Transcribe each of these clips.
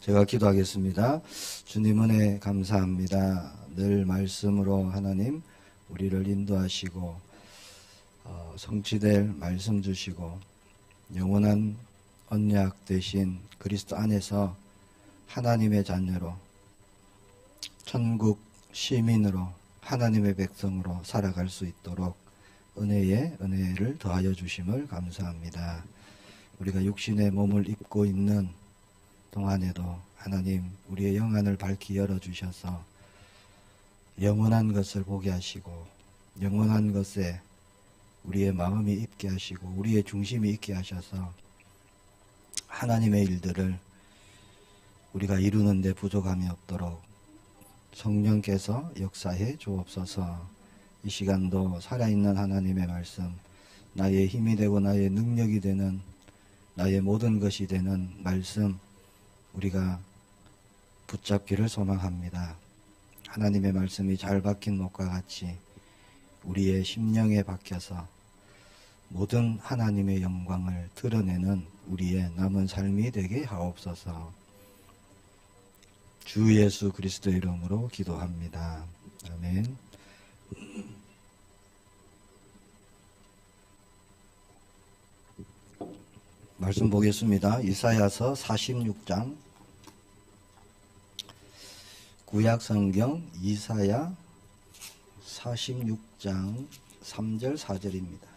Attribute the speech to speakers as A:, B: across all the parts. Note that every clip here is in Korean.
A: 제가 기도하겠습니다. 주님 은혜 감사합니다. 늘 말씀으로 하나님 우리를 인도하시고 성취될 말씀 주시고 영원한 언약 되신 그리스도 안에서 하나님의 자녀로 천국 시민으로 하나님의 백성으로 살아갈 수 있도록 은혜에 은혜를 더하여 주심을 감사합니다. 우리가 육신의 몸을 입고 있는 동안에도 하나님 우리의 영안을 밝히 열어주셔서 영원한 것을 보게 하시고 영원한 것에 우리의 마음이 있게 하시고 우리의 중심이 있게 하셔서 하나님의 일들을 우리가 이루는 데 부족함이 없도록 성령께서 역사해 주옵소서. 이 시간도 살아있는 하나님의 말씀, 나의 힘이 되고 나의 능력이 되는 나의 모든 것이 되는 말씀 우리가 붙잡기를 소망합니다. 하나님의 말씀이 잘 박힌 못과 같이 우리의 심령에 박혀서 모든 하나님의 영광을 드러내는 우리의 남은 삶이 되게 하옵소서. 주 예수 그리스도의 이름으로 기도합니다. 아멘. 말씀 보겠습니다. 이사야서 46장 구약성경 이사야 46장 3절 4절입니다.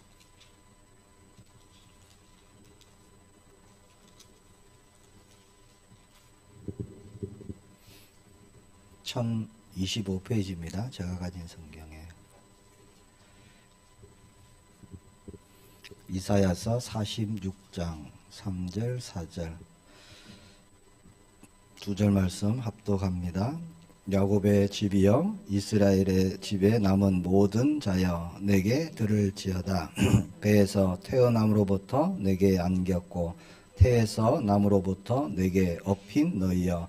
A: (1025페이지입니다) 제가 가진 성경에 이사야서 46장 3절 4절 두 절 말씀 합독합니다. 야곱의 집이여 이스라엘의 집에 남은 모든 자여 내게 들을지어다. 배에서 태어남으로부터 내게 안겼고 태에서 남으로부터 내게 업힌 너희여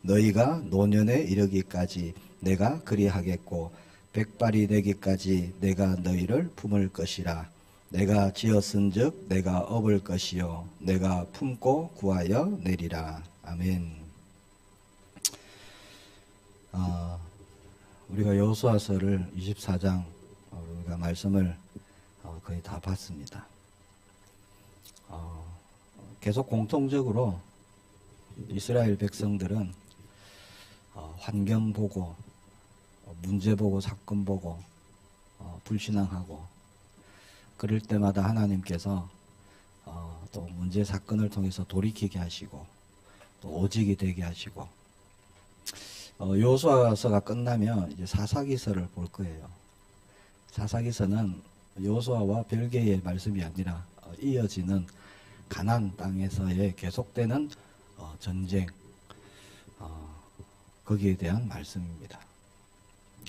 A: 너희가 노년에 이르기까지 내가 그리하겠고 백발이 되기까지 내가 너희를 품을 것이라. 내가 지었은즉 내가 업을 것이요 내가 품고 구하여 내리라. 아멘. 우리가 여호수아서를 24장 우리가 말씀을 거의 다 봤습니다. 계속 공통적으로 이스라엘 백성들은 환경 보고 문제 보고 사건 보고 불신앙하고 그럴 때마다 하나님께서 또 문제 사건을 통해서 돌이키게 하시고 또 오직이 되게 하시고 여호수아서가 끝나면 이제 사사기서를 볼 거예요. 사사기서는 여호수아와 별개의 말씀이 아니라 이어지는 가나안 땅에서의 계속되는 전쟁 거기에 대한 말씀입니다.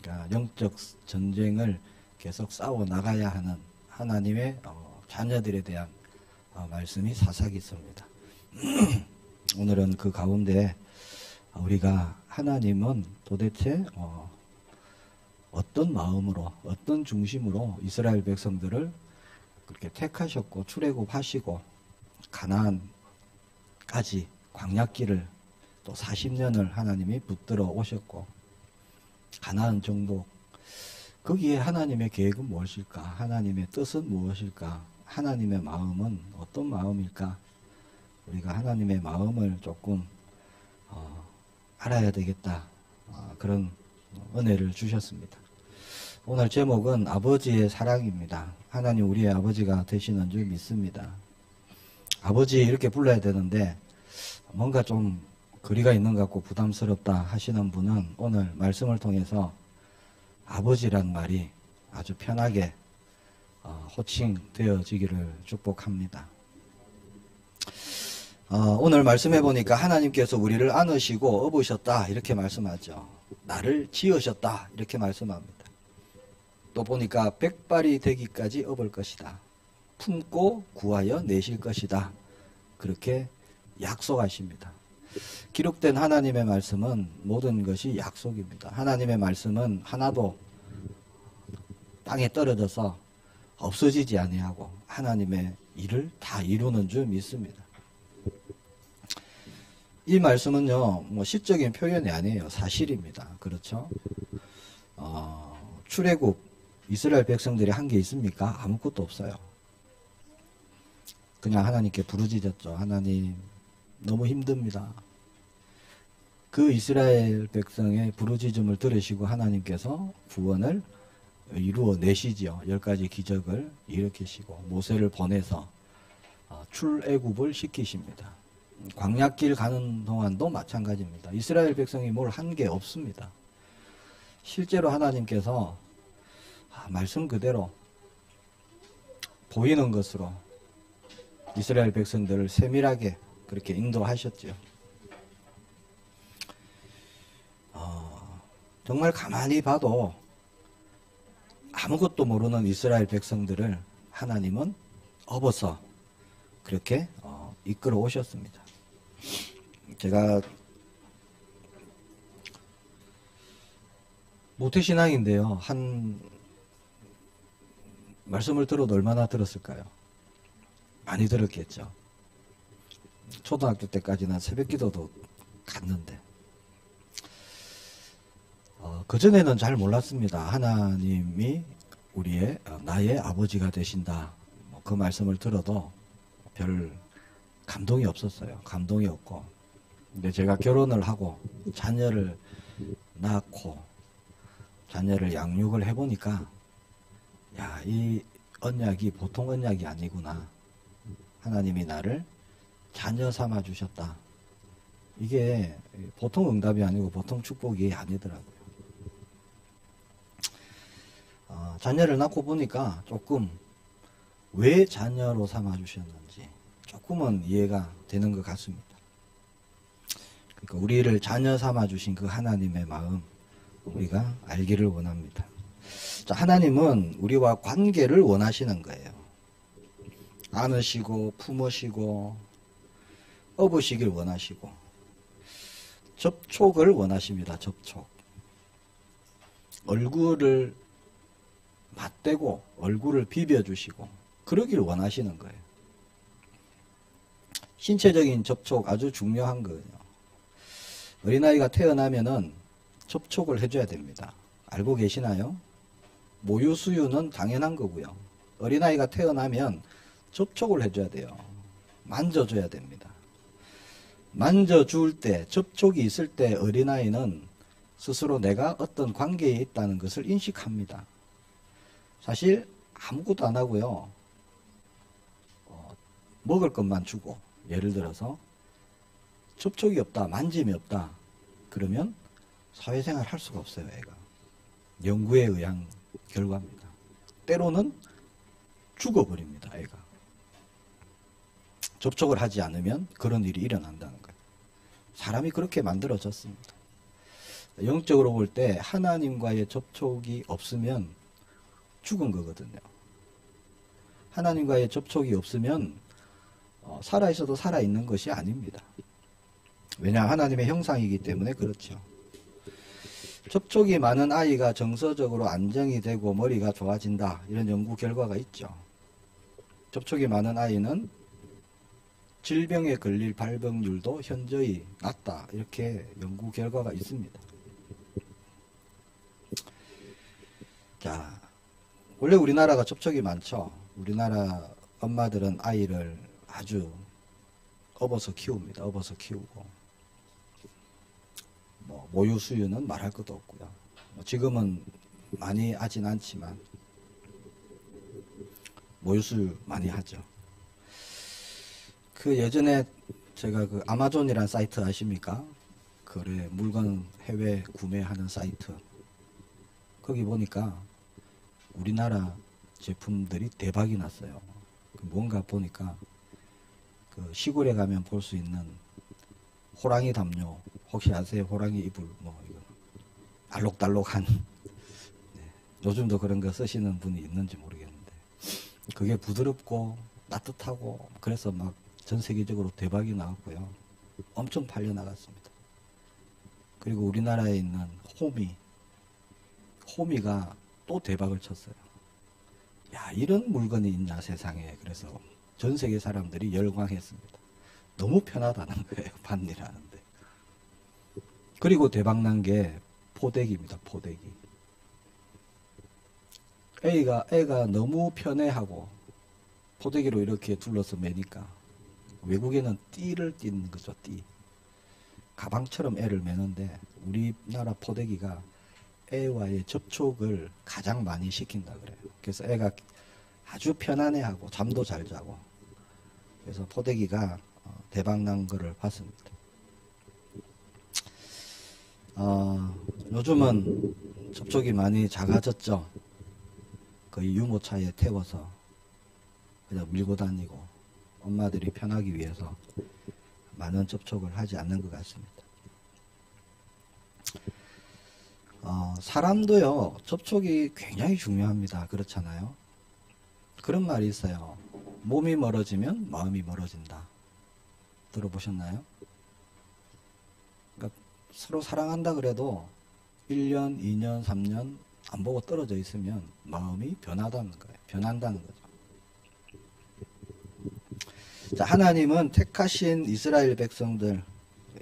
A: 그러니까 영적 전쟁을 계속 싸워 나가야 하는 하나님의 자녀들에 대한 말씀이 사사기서입니다. 오늘은 그 가운데 우리가 하나님은 도대체 어떤 마음으로 어떤 중심으로 이스라엘 백성들을 그렇게 택하셨고 출애굽하시고 가나안까지 광야길을 또 40년을 하나님이 붙들어 오셨고 가나안 정복 거기에 하나님의 계획은 무엇일까? 하나님의 뜻은 무엇일까? 하나님의 마음은 어떤 마음일까? 우리가 하나님의 마음을 조금 알아야 되겠다. 그런 은혜를 주셨습니다. 오늘 제목은 아버지의 사랑입니다. 하나님 우리의 아버지가 되시는 줄 믿습니다. 아버지 이렇게 불러야 되는데 뭔가 좀 거리가 있는 것 같고 부담스럽다 하시는 분은 오늘 말씀을 통해서 아버지란 말이 아주 편하게 호칭되어지기를 축복합니다. 오늘 말씀해 보니까 하나님께서 우리를 안으시고 업으셨다 이렇게 말씀하죠. 나를 지으셨다 이렇게 말씀합니다. 또 보니까 백발이 되기까지 업을 것이다. 품고 구하여 내실 것이다. 그렇게 약속하십니다. 기록된 하나님의 말씀은 모든 것이 약속입니다. 하나님의 말씀은 하나도 땅에 떨어져서 없어지지 아니하고 하나님의 일을 다 이루는 줄 믿습니다. 이 말씀은요, 뭐 시적인 표현이 아니에요. 사실입니다. 그렇죠? 출애굽 이스라엘 백성들이 한 게 있습니까? 아무것도 없어요. 그냥 하나님께 부르짖었죠. 하나님, 너무 힘듭니다. 그 이스라엘 백성의 부르짖음을 들으시고 하나님께서 구원을 이루어 내시지요. 10가지 기적을 일으키시고 모세를 보내서 출애굽을 시키십니다. 광야길 가는 동안도 마찬가지입니다. 이스라엘 백성이 뭘 한 게 없습니다. 실제로 하나님께서 말씀 그대로 보이는 것으로 이스라엘 백성들을 세밀하게 그렇게 인도하셨죠. 정말 가만히 봐도 아무것도 모르는 이스라엘 백성들을 하나님은 업어서 그렇게 이끌어 오셨습니다. 제가 모태신앙인데요. 한 말씀을 들어도 얼마나 들었을까요? 많이 들었겠죠. 초등학교 때까지는 새벽기도도 갔는데 그전에는 잘 몰랐습니다. 하나님이 나의 아버지가 되신다. 그 말씀을 들어도 별 감동이 없었어요. 감동이 없고. 근데 제가 결혼을 하고 자녀를 낳고 자녀를 양육을 해보니까 야, 이 언약이 보통 언약이 아니구나. 하나님이 나를 자녀 삼아 주셨다. 이게 보통 응답이 아니고 보통 축복이 아니더라고요. 자녀를 낳고 보니까 조금 왜 자녀로 삼아 주셨는지 조금은 이해가 되는 것 같습니다. 그러니까 우리를 자녀 삼아 주신 그 하나님의 마음 우리가 알기를 원합니다. 자, 하나님은 우리와 관계를 원하시는 거예요. 안으시고 품으시고 업으시길 원하시고 접촉을 원하십니다. 접촉. 얼굴을 맞대고 얼굴을 비벼주시고 그러길 원하시는 거예요. 신체적인 접촉 아주 중요한 거예요. 어린아이가 태어나면은 접촉을 해줘야 됩니다. 알고 계시나요? 모유 수유는 당연한 거고요. 어린아이가 태어나면 접촉을 해줘야 돼요. 만져줘야 됩니다. 만져줄 때, 접촉이 있을 때 어린아이는 스스로 내가 어떤 관계에 있다는 것을 인식합니다. 사실 아무것도 안 하고요. 먹을 것만 주고 예를 들어서 접촉이 없다, 만짐이 없다 그러면 사회생활 할 수가 없어요. 애가. 연구에 의한 결과입니다. 때로는 죽어버립니다. 애가. 접촉을 하지 않으면 그런 일이 일어난다는 거예요. 사람이 그렇게 만들어졌습니다. 영적으로 볼 때 하나님과의 접촉이 없으면 죽은 거거든요. 하나님과의 접촉이 없으면 살아있어도 살아있는 것이 아닙니다. 왜냐? 하나님의 형상이기 때문에 그렇죠. 접촉이 많은 아이가 정서적으로 안정이 되고 머리가 좋아진다. 이런 연구 결과가 있죠. 접촉이 많은 아이는 질병에 걸릴 발병률도 현저히 낮다. 이렇게 연구 결과가 있습니다. 자, 원래 우리나라가 접촉이 많죠. 우리나라 엄마들은 아이를 아주 업어서 키웁니다. 업어서 키우고. 모유 수유는 말할 것도 없고요. 지금은 많이 하진 않지만 모유 수유 많이 하죠. 그 예전에 제가 그 아마존이란 사이트 아십니까? 거래 물건 해외 구매하는 사이트. 거기 보니까 우리나라 제품들이 대박이 났어요. 뭔가 보니까 그 시골에 가면 볼 수 있는 호랑이 담요. 혹시 아세요? 호랑이 이불 이거 알록달록한. 네. 요즘도 그런 거 쓰시는 분이 있는지 모르겠는데 그게 부드럽고 따뜻하고 그래서 막 전 세계적으로 대박이 나왔고요. 엄청 팔려나갔습니다. 그리고 우리나라에 있는 호미가 또 대박을 쳤어요. 야, 이런 물건이 있냐 세상에. 그래서 전 세계 사람들이 열광했습니다. 너무 편하다는 거예요. 밭일하는데. 그리고 대박난 게 포대기입니다. 포대기. 애가 너무 편해하고 포대기로 이렇게 둘러서 매니까 외국에는 띠를 띠는 거죠. 띠. 가방처럼 애를 매는데 우리나라 포대기가 애와의 접촉을 가장 많이 시킨다 그래요. 그래서 애가 아주 편안해하고 잠도 잘 자고, 그래서 포대기가 대박난 거를 봤습니다. 요즘은 접촉이 많이 작아졌죠. 거의 유모차에 태워서 그냥 밀고 다니고 엄마들이 편하기 위해서 많은 접촉을 하지 않는 것 같습니다. 사람도요, 접촉이 굉장히 중요합니다. 그렇잖아요. 그런 말이 있어요. 몸이 멀어지면 마음이 멀어진다. 들어보셨나요? 그러니까 서로 사랑한다 그래도 1년, 2년, 3년 안 보고 떨어져 있으면 마음이 변한다는 거예요. 변한다는 거죠. 자, 하나님은 택하신 이스라엘 백성들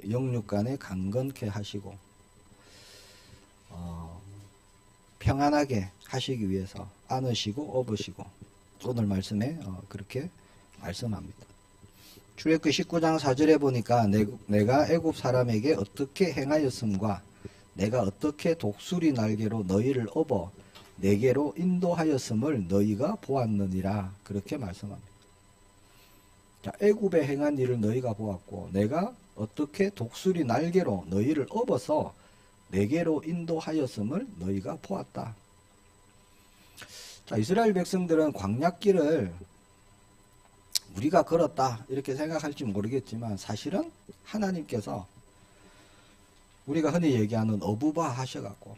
A: 영육간에 강건케 하시고 평안하게 하시기 위해서 안으시고 업으시고, 오늘 말씀에 그렇게 말씀합니다. 출애굽기 19장 4절에 보니까 내가 애굽 사람에게 어떻게 행하였음과 내가 어떻게 독수리 날개로 너희를 업어 내게로 인도하였음을 너희가 보았느니라, 그렇게 말씀합니다. 자, 애굽에 행한 일을 너희가 보았고 내가 어떻게 독수리 날개로 너희를 업어서 내게로 인도하였음을 너희가 보았다. 자, 이스라엘 백성들은 광야길을 우리가 걸었다 이렇게 생각할지 모르겠지만 사실은 하나님께서 우리가 흔히 얘기하는 어부바 하셔갖고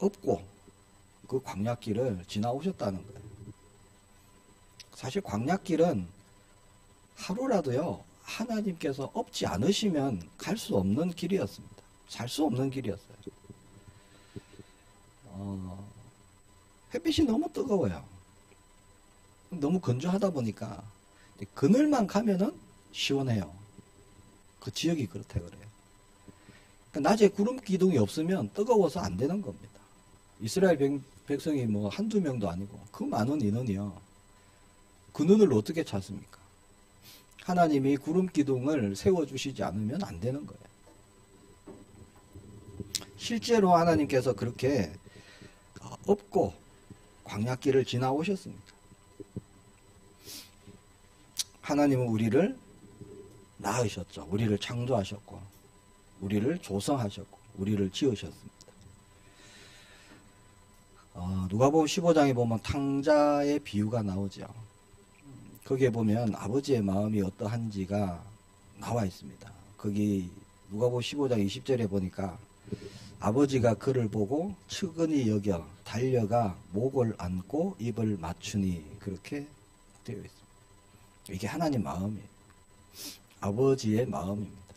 A: 업고 그 광야길을 지나오셨다는 거예요. 사실 광야길은 하루라도요 하나님께서 업지 않으시면 갈 수 없는 길이었습니다. 살 수 없는 길이었어요. 햇빛이 너무 뜨거워요. 너무 건조하다 보니까 그늘만 가면은 시원해요. 그 지역이 그렇다 그래요. 그러니까 낮에 구름 기둥이 없으면 뜨거워서 안 되는 겁니다. 이스라엘 백성이 뭐 한두 명도 아니고 그 많은 인원이요. 그 눈을 어떻게 찾습니까? 하나님이 구름 기둥을 세워주시지 않으면 안 되는 거예요. 실제로 하나님께서 그렇게 업고 광야길을 지나오셨습니다. 하나님은 우리를 낳으셨죠. 우리를 창조하셨고 우리를 조성하셨고 우리를 지으셨습니다. 누가복음 15장에 보면 탕자의 비유가 나오죠. 거기에 보면 아버지의 마음이 어떠한지가 나와 있습니다. 거기 누가복음 15장 20절에 보니까 아버지가 그를 보고 측은히 여겨 달려가 목을 안고 입을 맞추니, 그렇게 되어 있습니다. 이게 하나님 마음이에요. 아버지의 마음입니다.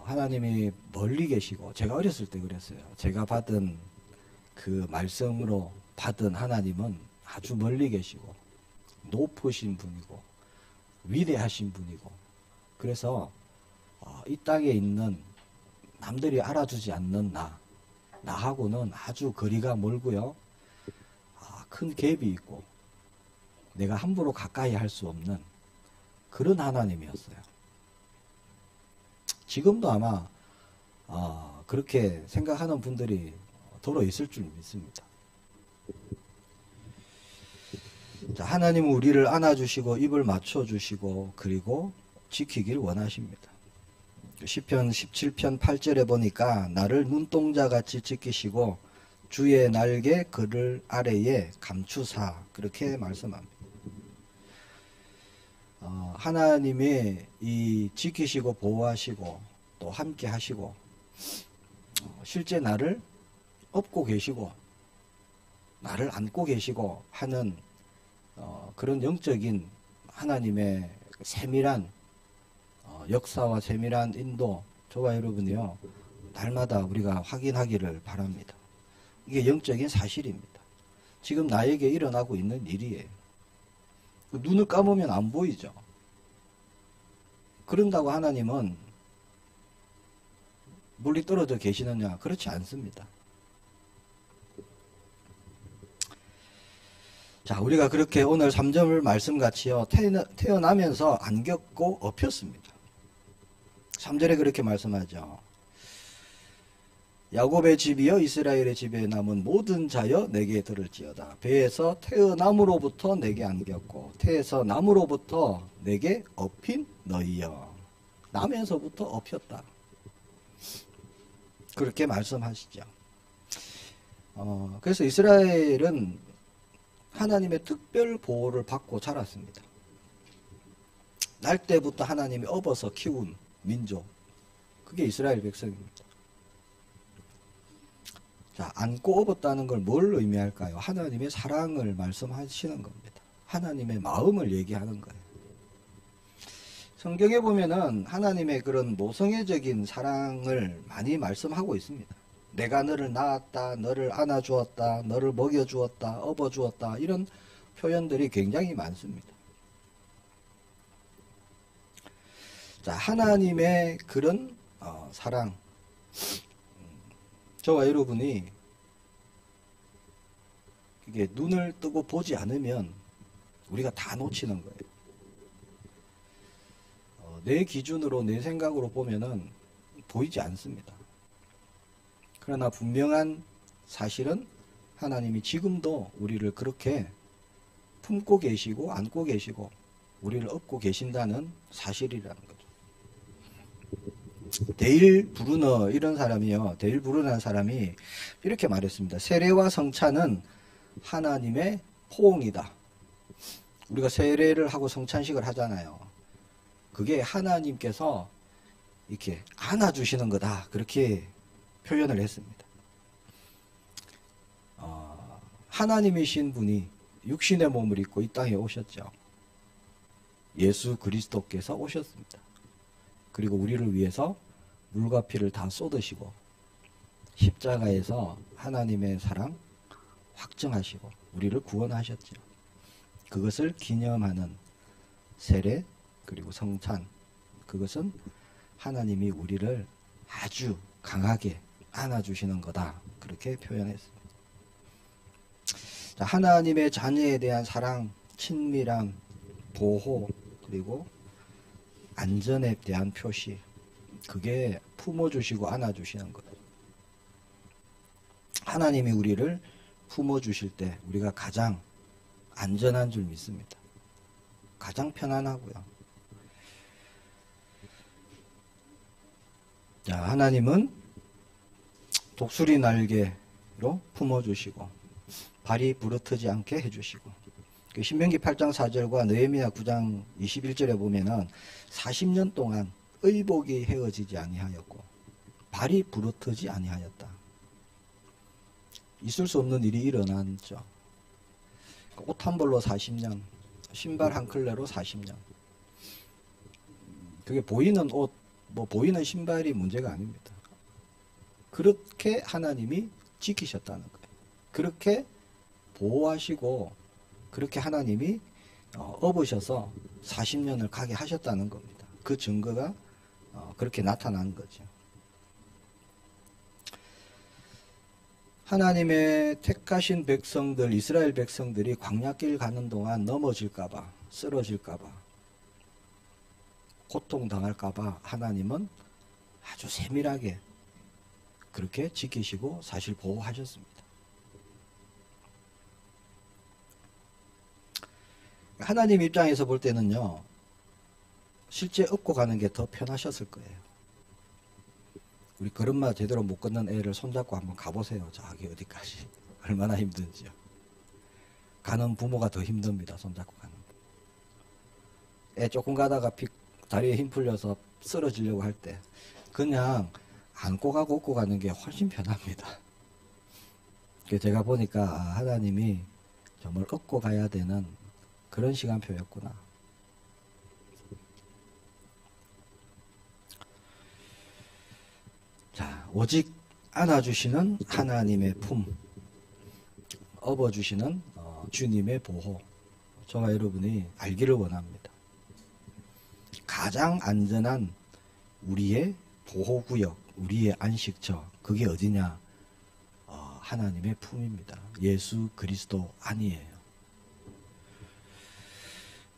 A: 하나님이 멀리 계시고, 제가 어렸을 때 그랬어요. 제가 받은 그 말씀으로 받은 하나님은 아주 멀리 계시고 높으신 분이고 위대하신 분이고, 그래서 이 땅에 있는 남들이 알아주지 않는 나하고는 아주 거리가 멀고요. 큰 갭이 있고 내가 함부로 가까이 할 수 없는 그런 하나님이었어요. 지금도 아마 그렇게 생각하는 분들이 더러 있을 줄 믿습니다. 자, 하나님은 우리를 안아주시고 입을 맞춰주시고 그리고 지키길 원하십니다. 시편 17편 8절에 보니까 나를 눈동자같이 지키시고 주의 날개 그를 아래에 감추사, 그렇게 말씀합니다. 하나님이 이 지키시고 보호하시고 또 함께 하시고 실제 나를 업고 계시고 나를 안고 계시고 하는 그런 영적인 하나님의 세밀한 역사와 세밀한 인도, 저와 여러분이요 날마다 우리가 확인하기를 바랍니다. 이게 영적인 사실입니다. 지금 나에게 일어나고 있는 일이에요. 눈을 감으면 안 보이죠. 그런다고 하나님은 멀리 떨어져 계시느냐? 그렇지 않습니다. 자, 우리가 그렇게 오늘 3절 말씀같이요, 태어나면서 안 겪고 엎였습니다. 3절에 그렇게 말씀하죠. 야곱의 집이여 이스라엘의 집에 남은 모든 자여 내게 들을지어다. 배에서 태어남으로부터 내게 안겼고 태에서 남으로부터 내게 엎인 너희여. 나면서부터 엎였다. 그렇게 말씀하시죠. 그래서 이스라엘은 하나님의 특별 보호를 받고 자랐습니다. 날 때부터 하나님이 업어서 키운 민족, 그게 이스라엘 백성입니다. 자, 안고 업었다는 걸 뭘 의미할까요? 하나님의 사랑을 말씀하시는 겁니다. 하나님의 마음을 얘기하는 거예요. 성경에 보면은 하나님의 그런 모성애적인 사랑을 많이 말씀하고 있습니다. 내가 너를 낳았다, 너를 안아주었다, 너를 먹여주었다, 업어주었다, 이런 표현들이 굉장히 많습니다. 자, 하나님의 그런 사랑, 저와 여러분이 이게 눈을 뜨고 보지 않으면 우리가 다 놓치는 거예요. 내 기준으로, 내 생각으로 보면은 보이지 않습니다. 그러나 분명한 사실은 하나님이 지금도 우리를 그렇게 품고 계시고 안고 계시고 우리를 업고 계신다는 사실이라는 거죠. 데일 브루너 이런 사람이요. 데일 브루너라는 사람이 이렇게 말했습니다. 세례와 성찬은 하나님의 포옹이다. 우리가 세례를 하고 성찬식을 하잖아요. 그게 하나님께서 이렇게 안아주시는 거다. 그렇게 표현을 했습니다. 하나님이신 분이 육신의 몸을 입고 이 땅에 오셨죠. 예수 그리스도께서 오셨습니다. 그리고 우리를 위해서 물과 피를 다 쏟으시고 십자가에서 하나님의 사랑 확증하시고 우리를 구원하셨죠. 그것을 기념하는 세례 그리고 성찬, 그것은 하나님이 우리를 아주 강하게 안아주시는 거다. 그렇게 표현했습니다. 자, 하나님의 자녀에 대한 사랑, 친밀함, 보호, 그리고 안전에 대한 표시, 그게 품어주시고 안아주시는 거예요. 하나님이 우리를 품어주실 때 우리가 가장 안전한 줄 믿습니다. 가장 편안하고요. 자, 하나님은 독수리 날개로 품어주시고 발이 부르트지 않게 해주시고, 신명기 8장 4절과 느헤미야 9장 21절에 보면은 40년 동안 의복이 헤어지지 아니하였고 발이 부르트지 아니하였다. 있을 수 없는 일이 일어났죠. 옷 한 벌로 40년, 신발 한 켤레로 40년. 그게 보이는 옷, 보이는 신발이 문제가 아닙니다. 그렇게 하나님이 지키셨다는 거예요. 그렇게 보호하시고 그렇게 하나님이 업으셔서 40년을 가게 하셨다는 겁니다. 그 증거가 그렇게 나타난 거죠. 하나님의 택하신 백성들, 이스라엘 백성들이 광야길 가는 동안 넘어질까봐, 쓰러질까봐, 고통당할까봐 하나님은 아주 세밀하게 그렇게 지키시고 사실 보호하셨습니다. 하나님 입장에서 볼 때는요, 실제 업고 가는 게 더 편하셨을 거예요. 우리 걸음마 제대로 못 걷는 애를 손잡고 한번 가보세요. 저기 어디까지. 얼마나 힘든지요. 가는 부모가 더 힘듭니다. 손잡고 가는 애 조금 가다가 다리에 힘 풀려서 쓰러지려고 할 때 그냥 안고 가고 업고 가는 게 훨씬 편합니다. 제가 보니까 하나님이 정말 업고 가야 되는 그런 시간표였구나. 자, 오직 안아주시는 하나님의 품, 업어주시는 주님의 보호, 저와 여러분이 알기를 원합니다. 가장 안전한 우리의 보호구역, 우리의 안식처, 그게 어디냐? 하나님의 품입니다. 예수 그리스도 안이에요.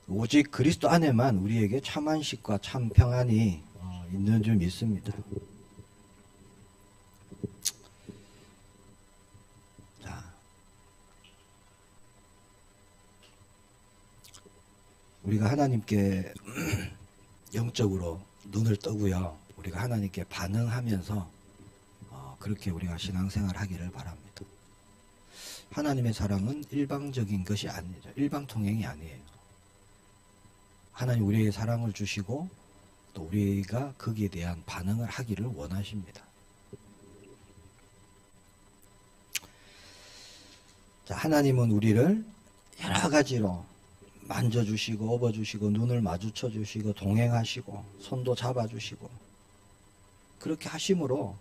A: 오직 그리스도 안에만 우리에게 참 안식과 참 평안이 있는 줄 믿습니다. 자, 우리가 하나님께 영적으로 눈을 뜨고요. 우리가 하나님께 반응하면서 그렇게 우리가 신앙생활 하기를 바랍니다. 하나님의 사랑은 일방적인 것이 아니죠. 일방통행이 아니에요. 하나님 우리에게 사랑을 주시고 또 우리가 거기에 대한 반응을 하기를 원하십니다. 자, 하나님은 우리를 여러 가지로 만져주시고 업어주시고 눈을 마주쳐주시고 동행하시고 손도 잡아주시고 그렇게 하심으로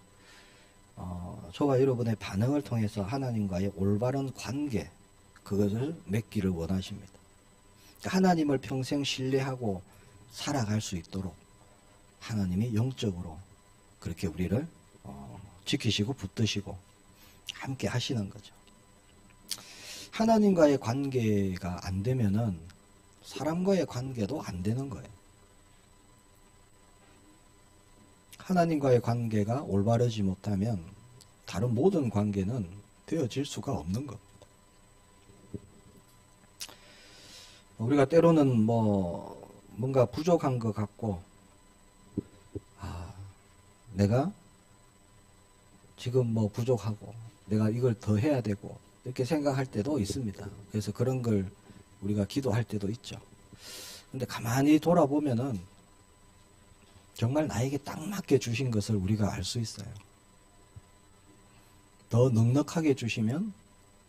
A: 저와 여러분의 반응을 통해서 하나님과의 올바른 관계 그것을 맺기를 원하십니다. 하나님을 평생 신뢰하고 살아갈 수 있도록 하나님이 영적으로 그렇게 우리를 지키시고 붙드시고 함께 하시는 거죠. 하나님과의 관계가 안 되면은 사람과의 관계도 안 되는 거예요. 하나님과의 관계가 올바르지 못하면 다른 모든 관계는 되어질 수가 없는 겁니다. 우리가 때로는 뭔가 부족한 것 같고 내가 지금 부족하고 내가 이걸 더 해야 되고 이렇게 생각할 때도 있습니다. 그래서 그런 걸 우리가 기도할 때도 있죠. 근데 가만히 돌아보면은 정말 나에게 딱 맞게 주신 것을 우리가 알 수 있어요. 더 넉넉하게 주시면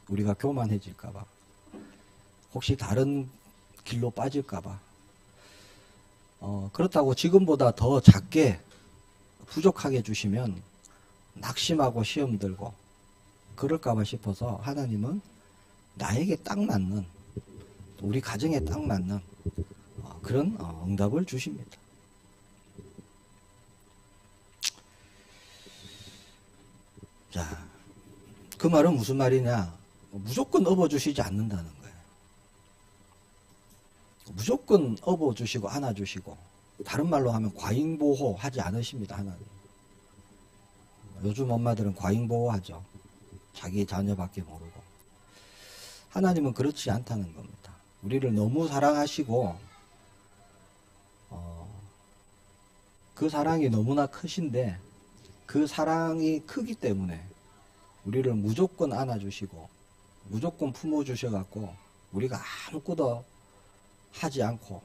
A: 우리가 교만해질까봐, 혹시 다른 길로 빠질까봐, 그렇다고 지금보다 더 작게 부족하게 주시면 낙심하고 시험 들고 그럴까봐 싶어서 하나님은 나에게 딱 맞는, 우리 가정에 딱 맞는 그런 응답을 주십니다. 자, 그 말은 무슨 말이냐? 무조건 업어주시지 않는다는 거예요. 무조건 업어주시고 안아주시고, 다른 말로 하면 과잉보호 하지 않으십니다. 하나님. 요즘 엄마들은 과잉보호하죠. 자기 자녀밖에 모르고. 하나님은 그렇지 않다는 겁니다. 우리를 너무 사랑하시고 그 사랑이 너무나 크신데 그 사랑이 크기 때문에 우리를 무조건 안아주시고 무조건 품어주셔갖고 우리가 아무것도 하지 않고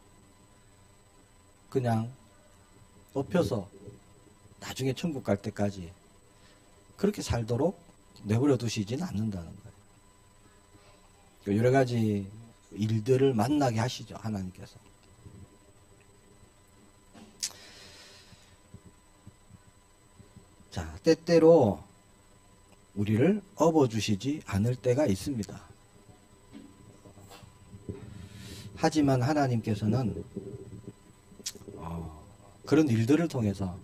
A: 그냥 엎혀서 나중에 천국 갈 때까지 그렇게 살도록 내버려 두시진 않는다는 거예요. 여러 가지 일들을 만나게 하시죠, 하나님께서. 자, 때때로 우리를 업어주시지 않을 때가 있습니다. 하지만 하나님께서는 그런 일들을 통해서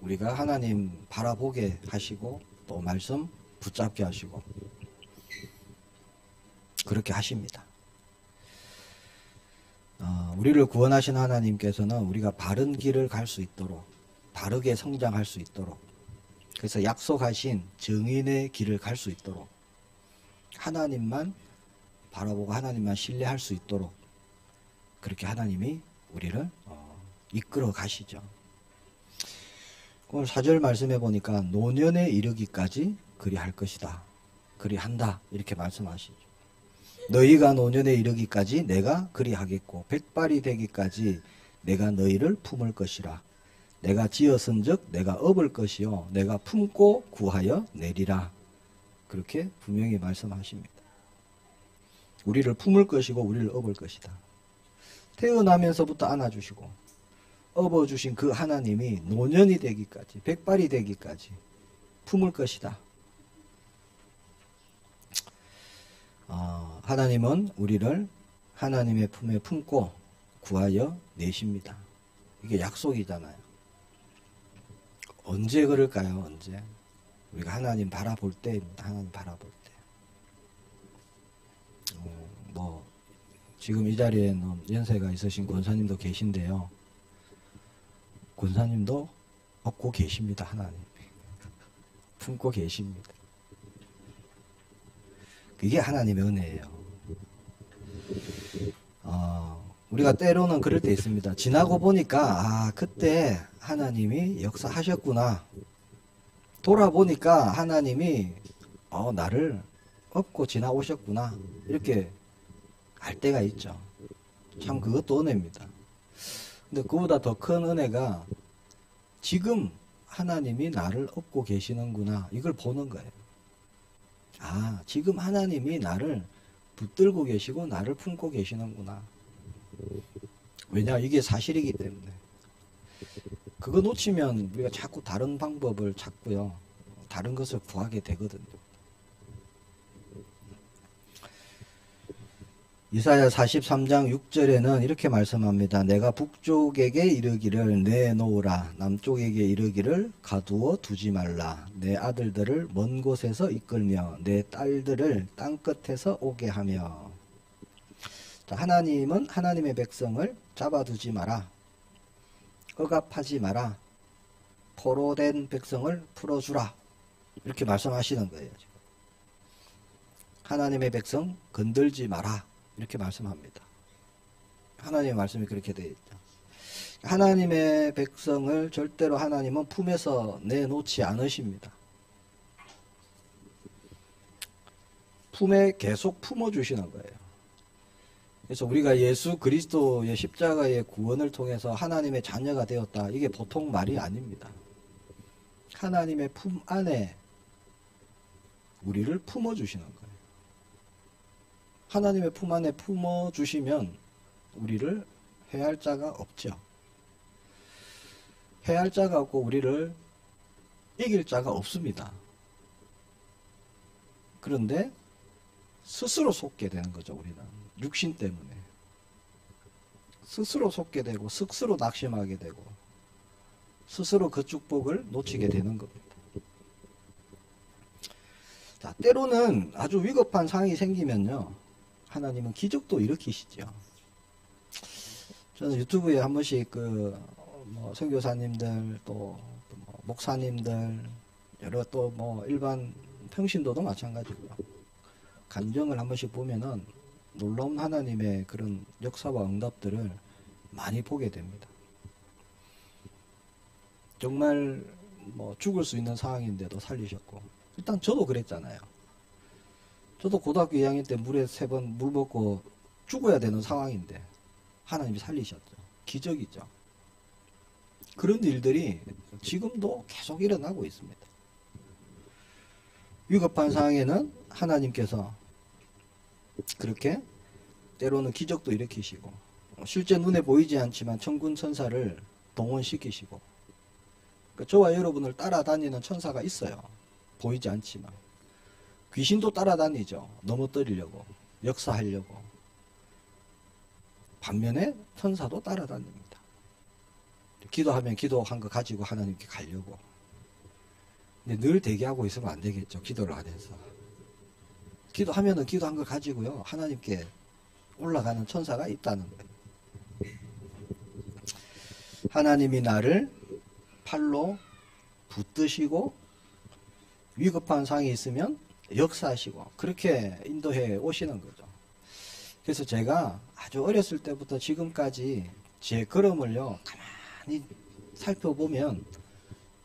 A: 우리가 하나님 바라보게 하시고 또 말씀 붙잡게 하시고 그렇게 하십니다. 우리를 구원하신 하나님께서는 우리가 바른 길을 갈 수 있도록, 바르게 성장할 수 있도록, 그래서 약속하신 정인의 길을 갈 수 있도록, 하나님만 바라보고 하나님만 신뢰할 수 있도록 그렇게 하나님이 우리를 이끌어 가시죠. 오늘 4절 말씀해 보니까 노년에 이르기까지 그리할 것이다, 그리한다, 이렇게 말씀하시죠. 너희가 노년에 이르기까지 내가 그리하겠고 백발이 되기까지 내가 너희를 품을 것이라. 내가 지었은즉 내가 업을 것이요 내가 품고 구하여 내리라. 그렇게 분명히 말씀하십니다. 우리를 품을 것이고 우리를 업을 것이다. 태어나면서부터 안아주시고 업어주신 그 하나님이 노년이 되기까지, 백발이 되기까지 품을 것이다. 하나님은 우리를 하나님의 품에 품고 구하여 내십니다. 이게 약속이잖아요. 언제 그럴까요? 언제? 우리가 하나님 바라볼 때입니다. 하나님 바라볼 때. 뭐 지금 이 자리에는 연세가 있으신 권사님도 계신데요. 권사님도 업고 계십니다. 하나님. 품고 계십니다. 그게 하나님의 은혜예요. 우리가 때로는 그럴 때 있습니다. 지나고 보니까 그때 하나님이 역사하셨구나. 돌아보니까 하나님이 나를 업고 지나오셨구나. 이렇게 알 때가 있죠. 참 그것도 은혜입니다. 근데 그보다 더 큰 은혜가 지금 하나님이 나를 업고 계시는구나. 이걸 보는 거예요. 지금 하나님이 나를 붙들고 계시고 나를 품고 계시는구나. 왜냐, 이게 사실이기 때문에. 그거 놓치면 우리가 자꾸 다른 방법을 찾고요. 다른 것을 구하게 되거든요. 이사야 43장 6절에는 이렇게 말씀합니다. 내가 북쪽에게 이르기를 내놓으라. 남쪽에게 이르기를 가두어 두지 말라. 내 아들들을 먼 곳에서 이끌며 내 딸들을 땅끝에서 오게 하며. 자, 하나님은 하나님의 백성을 잡아두지 마라. 억압하지 마라. 포로된 백성을 풀어주라. 이렇게 말씀하시는 거예요. 지금. 하나님의 백성 건들지 마라. 이렇게 말씀합니다. 하나님의 말씀이 그렇게 되어 있죠. 하나님의 백성을 절대로 하나님은 품에서 내놓지 않으십니다. 품에 계속 품어주시는 거예요. 그래서 우리가 예수 그리스도의 십자가의 구원을 통해서 하나님의 자녀가 되었다. 이게 보통 말이 아닙니다. 하나님의 품 안에 우리를 품어주시는 거예요. 하나님의 품 안에 품어주시면 우리를 해할 자가 없죠. 해할 자가 없고 우리를 이길 자가 없습니다. 그런데 스스로 속게 되는 거죠. 우리는 육신 때문에 스스로 속게 되고 스스로 낙심하게 되고 스스로 그 축복을 놓치게 되는 겁니다. 자, 때로는 아주 위급한 상황이 생기면요, 하나님은 기적도 일으키시죠. 저는 유튜브에 한 번씩 선교사님들 또 목사님들 여러 또 일반 평신도도 마찬가지고요. 간증을 한 번씩 보면은 놀라운 하나님의 그런 역사와 응답들을 많이 보게 됩니다. 정말 죽을 수 있는 상황인데도 살리셨고, 일단 저도 그랬잖아요. 저도 고등학교 2학년 때 물에 3번 물 먹고 죽어야 되는 상황인데 하나님이 살리셨죠. 기적이죠. 그런 일들이 지금도 계속 일어나고 있습니다. 위급한 상황에는 하나님께서 그렇게 때로는 기적도 일으키시고, 실제 눈에 보이지 않지만 천군 천사를 동원시키시고, 저와 여러분을 따라다니는 천사가 있어요. 보이지 않지만. 귀신도 따라다니죠. 넘어뜨리려고, 역사하려고. 반면에 천사도 따라다닙니다. 기도하면 기도한 거 가지고 하나님께 가려고. 근데 늘 대기하고 있으면 안 되겠죠. 기도를 안 해서. 기도하면은 기도한 걸 가지고요, 하나님께 올라가는 천사가 있다는 거예요. 하나님이 나를 팔로 붙드시고 위급한 상황이 있으면 역사하시고 그렇게 인도해 오시는 거죠. 그래서 제가 아주 어렸을 때부터 지금까지 제 걸음을요, 가만히 살펴보면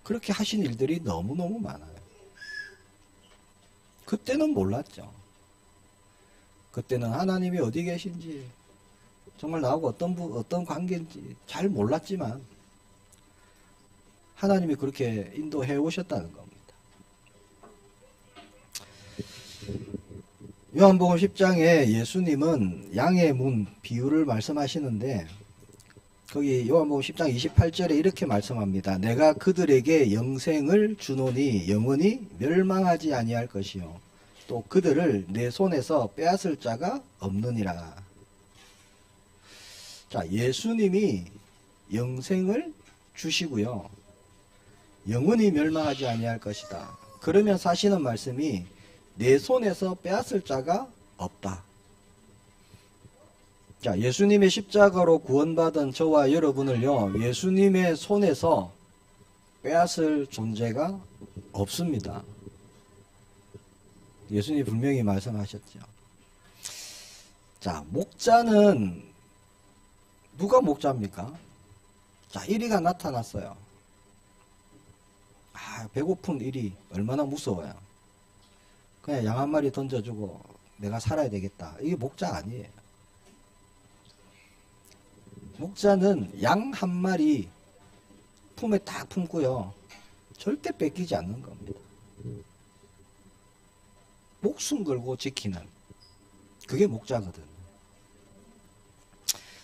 A: 그렇게 하신 일들이 너무너무 많아요. 그때는 몰랐죠. 그때는 하나님이 어디 계신지, 정말 나하고 어떤 관계인지 잘 몰랐지만 하나님이 그렇게 인도해 오셨다는 겁니다. 요한복음 10장에 예수님은 양의 문 비유를 말씀하시는데, 거기 요한복음 10장 28절에 이렇게 말씀합니다. 내가 그들에게 영생을 주노니 영원히 멸망하지 아니할 것이요 또 그들을 내 손에서 빼앗을 자가 없느니라. 자, 예수님이 영생을 주시고요, 영원히 멸망하지 아니할 것이다. 그러면서 하시는 말씀이 내 손에서 빼앗을 자가 없다. 자, 예수님의 십자가로 구원받은 저와 여러분을요, 예수님의 손에서 빼앗을 존재가 없습니다. 예수님이 분명히 말씀하셨죠. 자, 목자는 누가 목자입니까? 자, 이리가 나타났어요. 배고픈 이리 얼마나 무서워요. 그냥 양 한 마리 던져주고 내가 살아야 되겠다. 이게 목자 아니에요. 목자는 양 한 마리 품에 딱 품고요, 절대 뺏기지 않는 겁니다. 목숨 걸고 지키는, 그게 목자거든.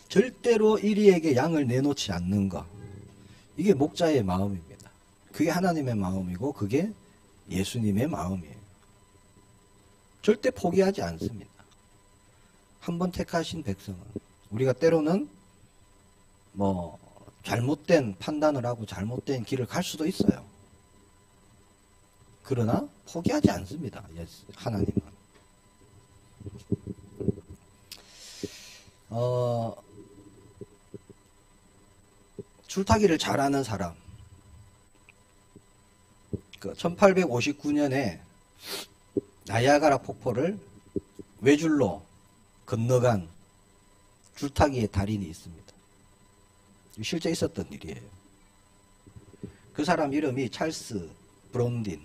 A: 절대로 이리에게 양을 내놓지 않는 것, 이게 목자의 마음입니다. 그게 하나님의 마음이고 그게 예수님의 마음이에요. 절대 포기하지 않습니다. 한번 택하신 백성은, 우리가 때로는 뭐 잘못된 판단을 하고 잘못된 길을 갈 수도 있어요. 그러나 포기하지 않습니다. 하나님은. 줄타기를 잘하는 사람, 1859년에 나이아가라 폭포를 외줄로 건너간 줄타기의 달인이 있습니다. 실제 있었던 일이에요. 그 사람 이름이 찰스 브론딘.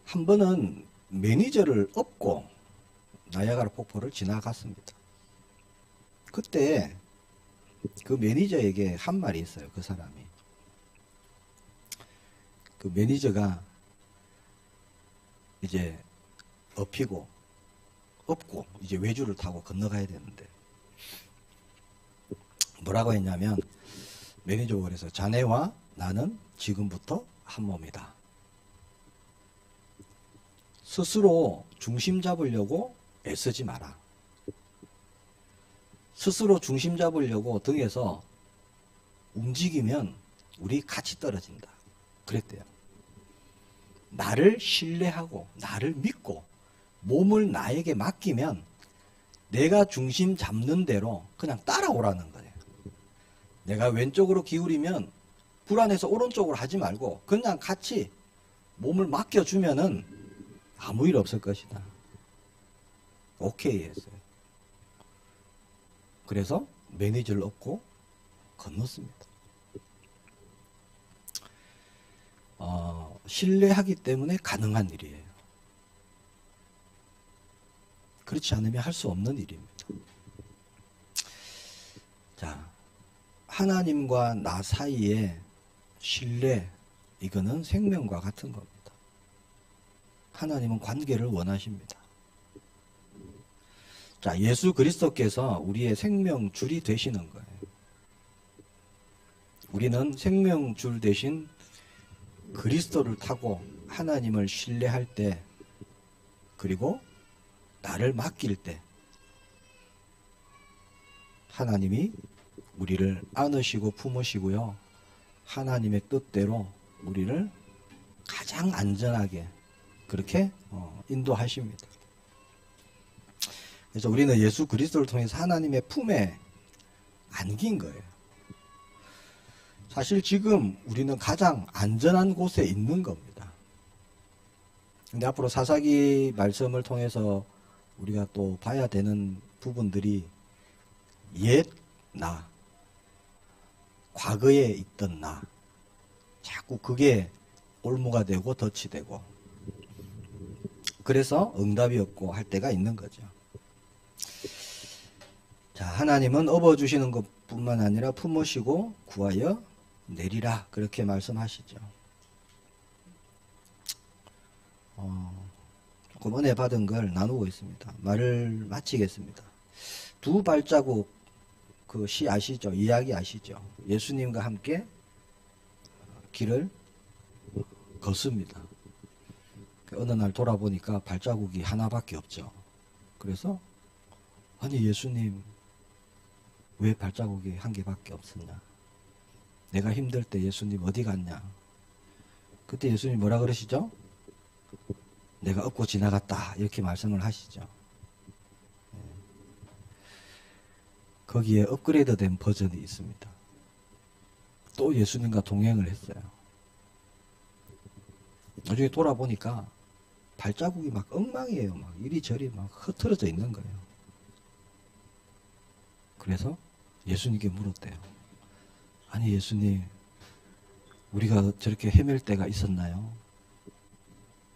A: 한 번은 매니저를 업고 나이아가라 폭포를 지나갔습니다. 그때 그 매니저에게 한 말이 있어요. 그 사람이. 그 매니저가 이제 업고 이제 외주를 타고 건너가야 되는데 뭐라고 했냐면, 매니저가 그래서 자네와 나는 지금부터 한 몸이다. 스스로 중심 잡으려고 애쓰지 마라. 스스로 중심 잡으려고 등에서 움직이면 우리 같이 떨어진다. 그랬대요. 나를 신뢰하고 나를 믿고 몸을 나에게 맡기면 내가 중심 잡는 대로 그냥 따라오라는 거예요. 내가 왼쪽으로 기울이면 불안해서 오른쪽으로 하지 말고 그냥 같이 몸을 맡겨주면은 아무 일 없을 것이다. 오케이 했어요. 그래서 매니저를 업고 건넜습니다. 신뢰하기 때문에 가능한 일이에요. 그렇지 않으면 할 수 없는 일입니다. 자, 하나님과 나 사이에 신뢰, 이거는 생명과 같은 겁니다. 하나님은 관계를 원하십니다. 자, 예수 그리스도께서 우리의 생명줄이 되시는 거예요. 우리는 생명줄 대신 그리스도를 타고 하나님을 신뢰할 때, 그리고 나를 맡길 때 하나님이 우리를 안으시고 품으시고요, 하나님의 뜻대로 우리를 가장 안전하게 그렇게 인도하십니다. 그래서 우리는 예수 그리스도를 통해서 하나님의 품에 안긴 거예요. 사실 지금 우리는 가장 안전한 곳에 있는 겁니다. 근데 앞으로 사사기 말씀을 통해서 우리가 또 봐야 되는 부분들이 옛 나, 과거에 있던 나, 자꾸 그게 올무가 되고 덫이 되고, 그래서 응답이 없고 할 때가 있는 거죠. 자, 하나님은 업어주시는 것뿐만 아니라 품으시고 구하여 내리라, 그렇게 말씀하시죠. 조금 은혜 받은 걸 나누고 있습니다. 말을 마치겠습니다. 두 발자국, 그 시 아시죠? 이야기 아시죠? 예수님과 함께 길을 걷습니다. 어느 날 돌아보니까 발자국이 하나밖에 없죠. 그래서 아니 예수님 왜 발자국이 한 개밖에 없었냐? 내가 힘들 때 예수님 어디 갔냐? 그때 예수님 뭐라 그러시죠? 내가 업고 지나갔다 이렇게 말씀을 하시죠. 거기에 업그레이드된 버전이 있습니다. 또 예수님과 동행을 했어요. 나중에 돌아보니까 발자국이 막 엉망이에요. 막 이리저리 막 흐트러져 있는 거예요. 그래서 예수님께 물었대요. 아니 예수님, 우리가 저렇게 헤맬 때가 있었나요?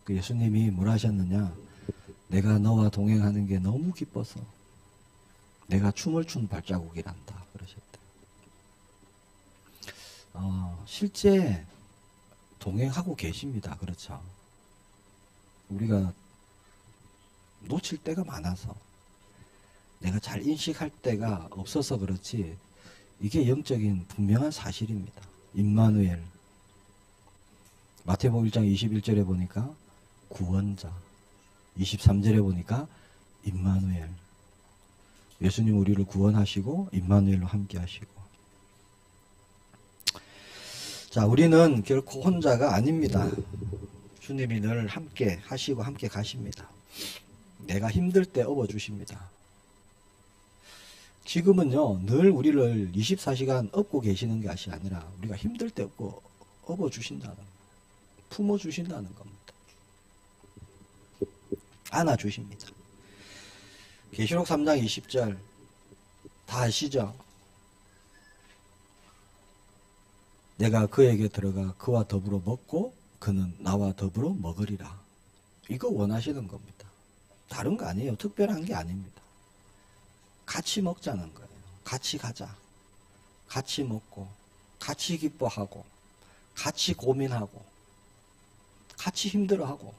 A: 그 예수님이 뭐라 하셨느냐? 내가 너와 동행하는 게 너무 기뻐서 내가 춤을 춘 발자국이란다 그러셨대. 실제 동행하고 계십니다. 그렇죠? 우리가 놓칠 때가 많아서 내가 잘 인식할 때가 없어서 그렇지 이게 영적인 분명한 사실입니다. 임마누엘. 마태복음 1장 21절에 보니까 구원자, 23절에 보니까 임마누엘. 예수님 우리를 구원하시고 임마누엘로 함께 하시고. 자, 우리는 결코 혼자가 아닙니다. 주님이 늘 함께 하시고 함께 가십니다. 내가 힘들 때 업어주십니다. 지금은요, 늘 우리를 24시간 업고 계시는 것이 아니라 우리가 힘들 때 업어주신다는, 품어주신다는 겁니다. 안아주십니다. 계시록 3장 20절 다 아시죠? 내가 그에게 들어가 그와 더불어 먹고 그는 나와 더불어 먹으리라. 이거 원하시는 겁니다. 다른 거 아니에요. 특별한 게 아닙니다. 같이 먹자는 거예요. 같이 가자. 같이 먹고 같이 기뻐하고 같이 고민하고 같이 힘들어하고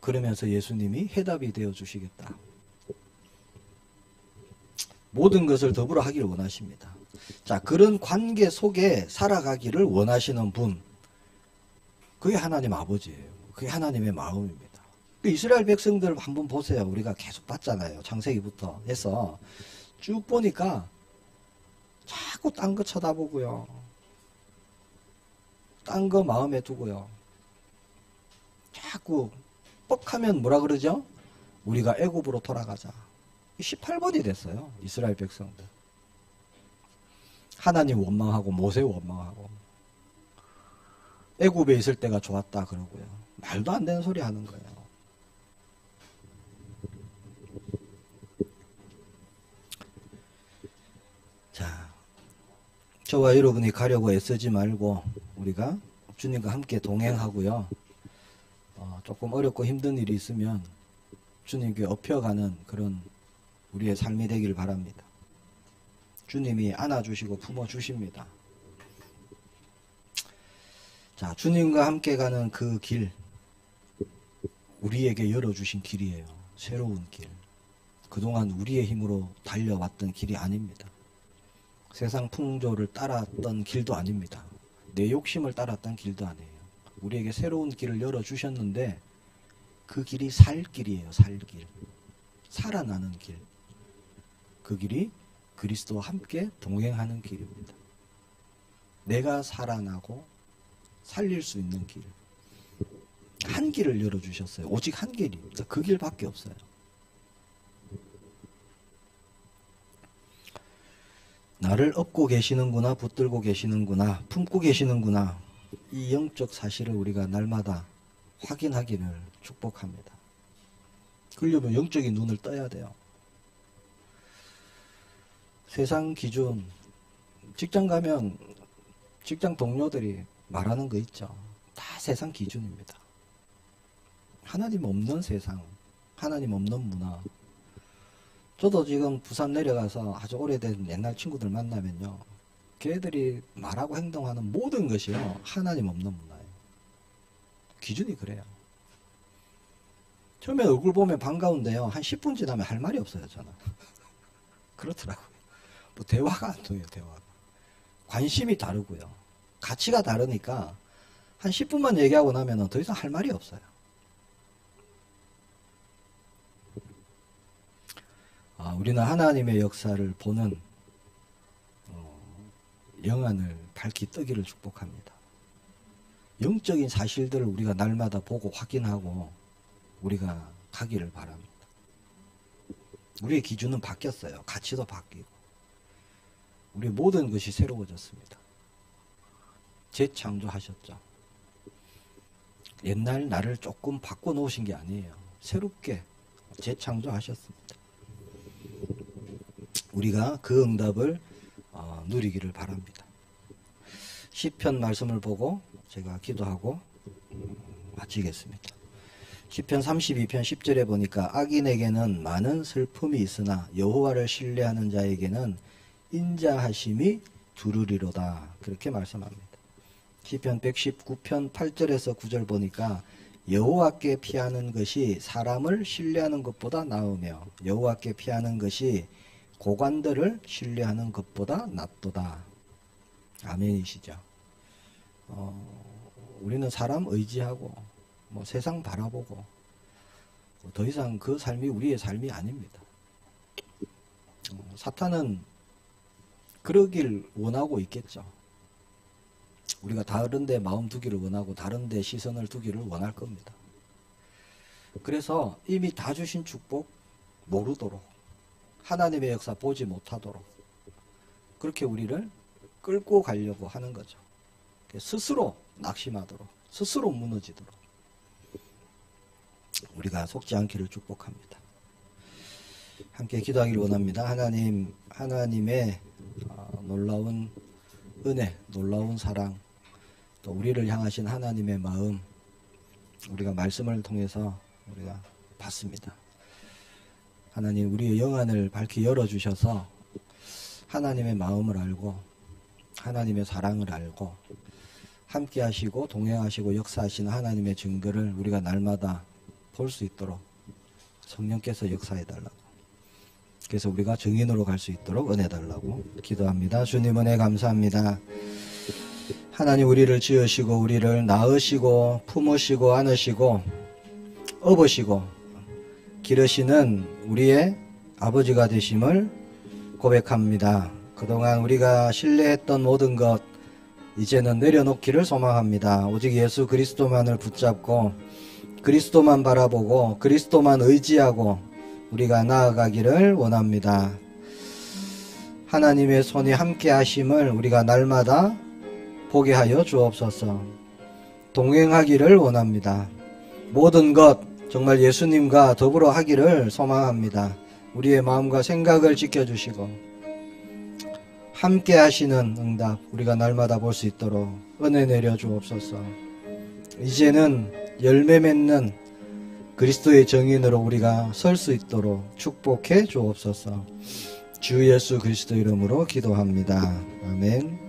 A: 그러면서 예수님이 해답이 되어 주시겠다. 모든 것을 더불어 하기를 원하십니다. 자, 그런 관계 속에 살아가기를 원하시는 분, 그게 하나님 아버지예요. 그게 하나님의 마음입니다. 이스라엘 백성들 한번 보세요. 우리가 계속 봤잖아요. 창세기부터 해서 쭉 보니까 자꾸 딴 거 쳐다보고요. 딴 거 마음에 두고요. 자꾸 뻑하면 뭐라 그러죠? 우리가 애굽으로 돌아가자. 18번이 됐어요. 이스라엘 백성들. 하나님 원망하고 모세 원망하고 애굽에 있을 때가 좋았다 그러고요. 말도 안 되는 소리 하는 거예요. 자, 저와 여러분이 가려고 애쓰지 말고 우리가 주님과 함께 동행하고요. 조금 어렵고 힘든 일이 있으면 주님께 업혀가는 그런 우리의 삶이 되길 바랍니다. 주님이 안아주시고 품어주십니다. 자, 주님과 함께 가는 그 길, 우리에게 열어주신 길이에요. 새로운 길. 그동안 우리의 힘으로 달려왔던 길이 아닙니다. 세상 풍조를 따랐던 길도 아닙니다. 내 욕심을 따랐던 길도 아니에요. 우리에게 새로운 길을 열어주셨는데 그 길이 살 길이에요. 살 길. 살아나는 길. 그 길이 그리스도와 함께 동행하는 길입니다. 내가 살아나고 살릴 수 있는 길. 한 길을 열어주셨어요. 오직 한 길입니다. 그 길밖에 없어요. 나를 업고 계시는구나, 붙들고 계시는구나, 품고 계시는구나. 이 영적 사실을 우리가 날마다 확인하기를 축복합니다. 그러려면 영적인 눈을 떠야 돼요. 세상 기준, 직장 가면 직장 동료들이 말하는 거 있죠. 다 세상 기준입니다. 하나님 없는 세상, 하나님 없는 문화. 저도 지금 부산 내려가서 아주 오래된 옛날 친구들 만나면요. 걔들이 말하고 행동하는 모든 것이요. 하나님 없는 문화예요. 기준이 그래요. 처음에 얼굴 보면 반가운데요. 한 10분 지나면 할 말이 없어요, 저는. 그렇더라고요. 뭐 대화가 안 통해요, 대화가. 관심이 다르고요. 가치가 다르니까 한 10분만 얘기하고 나면 더 이상 할 말이 없어요. 우리는 하나님의 역사를 보는 영안을 밝히 뜨기를 축복합니다. 영적인 사실들을 우리가 날마다 보고 확인하고 우리가 가기를 바랍니다. 우리의 기준은 바뀌었어요. 가치도 바뀌고 우리의 모든 것이 새로워졌습니다. 재창조하셨죠. 옛날 나를 조금 바꿔놓으신 게 아니에요. 새롭게 재창조하셨습니다. 우리가 그 응답을 누리기를 바랍니다. 시편 말씀을 보고 제가 기도하고 마치겠습니다. 시편 32편 10절에 보니까 악인에게는 많은 슬픔이 있으나 여호와를 신뢰하는 자에게는 인자하심이 두루리로다. 그렇게 말씀합니다. 시편 119편 8절에서 9절 보니까 여호와께 피하는 것이 사람을 신뢰하는 것보다 나으며 여호와께 피하는 것이 고관들을 신뢰하는 것보다 낫도다. 아멘이시죠. 우리는 사람 의지하고 세상 바라보고 더 이상 그 삶이 우리의 삶이 아닙니다. 사탄은 그러길 원하고 있겠죠. 우리가 다른 데 마음 두기를 원하고 다른 데 시선을 두기를 원할 겁니다. 그래서 이미 다 주신 축복 모르도록 하나님의 역사 보지 못하도록 그렇게 우리를 끌고 가려고 하는 거죠. 스스로 낙심하도록 스스로 무너지도록 우리가 속지 않기를 축복합니다. 함께 기도하기를 원합니다. 하나님의 놀라운 은혜, 놀라운 사랑, 또 우리를 향하신 하나님의 마음 우리가 말씀을 통해서 우리가 봤습니다. 하나님 우리의 영안을 밝히 열어주셔서 하나님의 마음을 알고 하나님의 사랑을 알고 함께 하시고 동행하시고 역사하시는 하나님의 증거를 우리가 날마다 볼 수 있도록 성령께서 역사해달라고, 그래서 우리가 증인으로 갈 수 있도록 은혜 달라고 기도합니다. 주님 은혜 감사합니다. 하나님 우리를 지으시고 우리를 낳으시고 품으시고 안으시고 업으시고 기르시는 우리의 아버지가 되심을 고백합니다. 그동안 우리가 신뢰했던 모든 것 이제는 내려놓기를 소망합니다. 오직 예수 그리스도만을 붙잡고 그리스도만 바라보고 그리스도만 의지하고 우리가 나아가기를 원합니다. 하나님의 손이 함께 하심을 우리가 날마다 보게 하여 주옵소서. 동행하기를 원합니다. 모든 것 정말 예수님과 더불어 하기를 소망합니다. 우리의 마음과 생각을 지켜주시고 함께 하시는 응답 우리가 날마다 볼 수 있도록 은혜 내려 주옵소서. 이제는 열매 맺는 그리스도의 증인으로 우리가 설 수 있도록 축복해 주옵소서. 주 예수 그리스도 이름으로 기도합니다. 아멘.